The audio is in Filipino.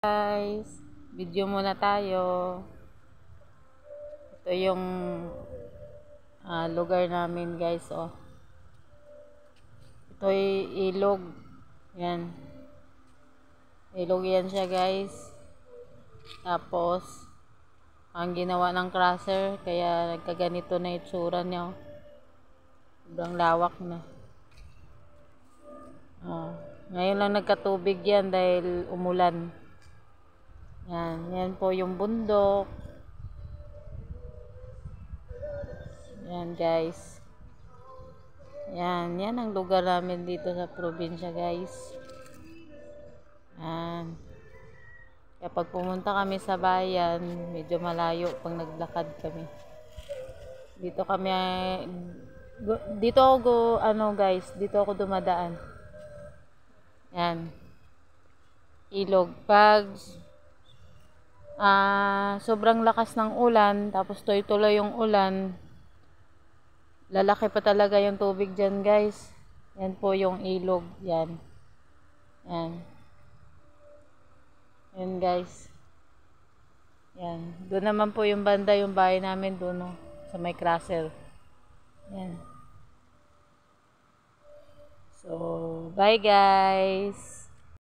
Guys, video muna tayo. Ito yung lugar namin guys. Oh. Ito ay ilog. Yan. Ilog yan siya guys. Tapos, ang ginawa ng crusher, kaya nagkaganito na itsura niya. Sobrang lawak na. Ngayon lang nagkatubig yan dahil umulan. Yan po yung bundok. Yan guys. Yan ang lugar namin dito sa probinsya guys. Yan. Kapag pumunta kami sa bayan, medyo malayo pag naglakad kami. Dito ako dumadaan. Yan. Ilog. Pag sobrang lakas ng ulan, tapos tuloy-tuloy yung ulan, lalaki pa talaga yung tubig dyan guys. Yan po yung ilog. Yan guys. Yan. Doon naman po yung banda, yung bahay namin doon, no? Sa may crusher. Yan. So, bye guys.